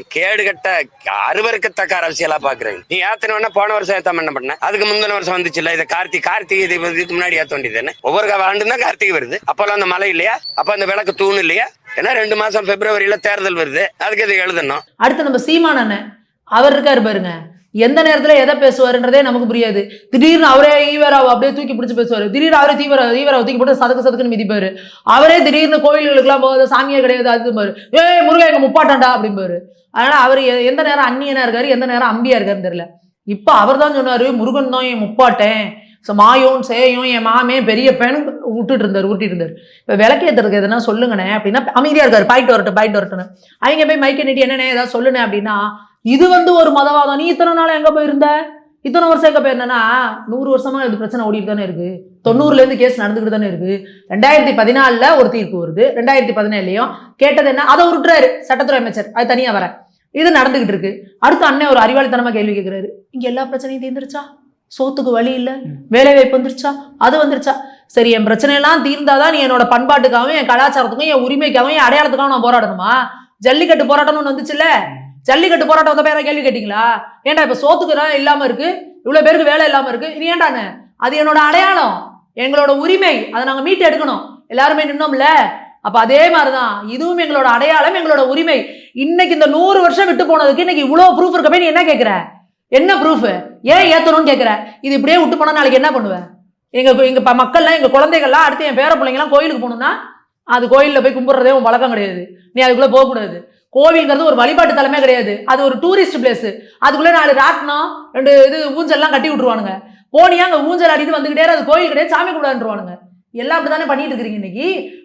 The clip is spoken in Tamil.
கேடு கட்ட அருவருக்கத்தக்க அரசியலா பாக்குறேன். நீ ஏத்தன போன வருஷம் ஏத்தாம என்ன பண்ண? அதுக்கு முந்தின வருஷம் வந்துச்சு இல்ல. இது கார்த்திகை இதுக்கு முன்னாடி ஏத்த வேண்டியது. ஒவ்வொரு ஆண்டு தான் கார்த்திகை வருது. அப்பெல்லாம் அந்த மழை இல்லையா? அப்ப அந்த விளக்கு தூண் இல்லையா? ஏன்னா 2 மாசம் பிப்ரவரியில தேர்தல் வருது. அதுக்கு இது எழுதணும். அடுத்து நம்ம சீமான் அண்ணன் அவர் இருக்காரு பாருங்க. எந்த நேரத்துல எதை பேசுவாருன்றதே நமக்கு புரியாது. திடீர்னு அவரே ஈவராவை அப்படியே தூக்கி பிடிச்சு பேசுவாரு. திடீர்னு அவரே ஈவராவை தூக்கி போட்டு சதுக்குன்னு மிதிப்பாரு. அவரே திடீர்னு கோயில்களுக்கு எல்லாம் போகாத சாமியே கிடையாது அதுமாரு. முருகன் எங்க முப்பாட்டாண்டா அப்படிம்பாரு. அதனால அவர் எந்த நேரம் அந்நியனா இருக்காரு, எந்த நேரம் அம்பியா இருக்காருன்னு தெரியல. இப்ப அவர் தான் சொன்னாரு முருகன் தான் என் முப்பாட்டேன், மாயோன் சேயோன் என் மாமே பெரிய பெண் உருட்டிட்டு இருந்தாரு. இப்ப விளக்கேத்துறதுக்கு எதுனா சொல்லுங்கண்ணே அப்படின்னா அமைதியா இருக்காரு. பாயிண்ட் வரட்டும்னு அவங்க போய் மைக்க நீட்டி என்னண்ணே ஏதாவது சொல்லுனே அப்படின்னா இது ஒரு மதவாதம். நீ இத்தனை நாள் எங்க போயிருந்த, இத்தனை வருஷம் எங்க போயிருந்தேன்னா 100 வருஷமா இது பிரச்சனை ஓடிட்டு தானே இருக்கு. 90ல இருந்து கேஸ் நடந்துகிட்டு தானே இருக்கு. 2014ல ஒரு தீர்ப்பு வருது, 2017லயும் கேட்டது என்ன அதை விட்டுறாரு சட்டத்துறை அமைச்சர். அது தனியா வர இது நடந்துகிட்டு இருக்கு. அடுத்து அண்ணன் ஒரு அறிவாளித்தனமா கேள்வி கேட்கிறாரு, இங்க எல்லா பிரச்சனையும் தீர்ந்துருச்சா? சோத்துக்கு வழி இல்ல, வேலை வாய்ப்பு வந்துருச்சா, அது வந்துருச்சா? சரி, என் பிரச்சனையெல்லாம் தீர்ந்தாதான் நீ என்னோட பண்பாட்டுக்காகவும் என் கலாச்சாரத்துக்கும் என் உரிமைக்காகவும் என் அடையாளத்துக்காகவும் நான் போராடணுமா? ஜல்லிக்கட்டு போராட்டம்னு வந்துச்சுல்ல, ஜல்லிக்கட்டு போராட்டம் வந்த பேர கேள்வி கேட்டீங்களா? ஏன்டா இப்ப சோத்துக்கு இல்லாம இருக்கு, இவ்வளவு பேருக்கு வேலை இல்லாம இருக்கு, இது ஏன்டானு? அது என்னோட அடையாளம், எங்களோட உரிமை, அதை நாங்க மீட்டு எடுக்கணும். எல்லாருமே நின்னோம்ல. அப்ப அதே மாதிரிதான் இதுவும் எங்களோட அடையாளம், எங்களோட உரிமை. இன்னைக்கு இந்த 100 வருஷம் விட்டு போனதுக்கு இன்னைக்கு இவ்வளவு ப்ரூஃப் இருக்க நீ என்ன கேட்கிற? என்ன ப்ரூஃப்? ஏன் ஏத்தணும்னு கேட்கிற? இது இப்படியே விட்டு போனா நாளைக்கு என்ன பண்ணுவேன்? எங்க மக்கள்லாம், எங்க குழந்தைகள்லாம் அடுத்து என் பேர பிள்ளைங்கலாம் கோயிலுக்கு போகணும்னா அது கோயிலில் போய் கும்பிடுறதே உன் வழக்கம் கிடையாது. நீ அதுக்குள்ள போகக்கூடாது. கோவில்ங்கிறது ஒரு வழிபாட்டு தலமே கிடையாது, அது ஒரு டூரிஸ்ட் பிளேஸ். அதுக்குள்ள 4 ராட்டினம் 2 இது ஊஞ்சல்லாம் கட்டி விட்டுருவானுங்க. போனியா அங்க ஊஞ்சல் அடித்து வந்துகிட்டே அது கோயில் கிடையாது, சாமி கூடாதுன்றவானுங்க. எல்லாம் அப்படித்தானே பண்ணிட்டு இருக்கிறீங்க இன்னைக்கு.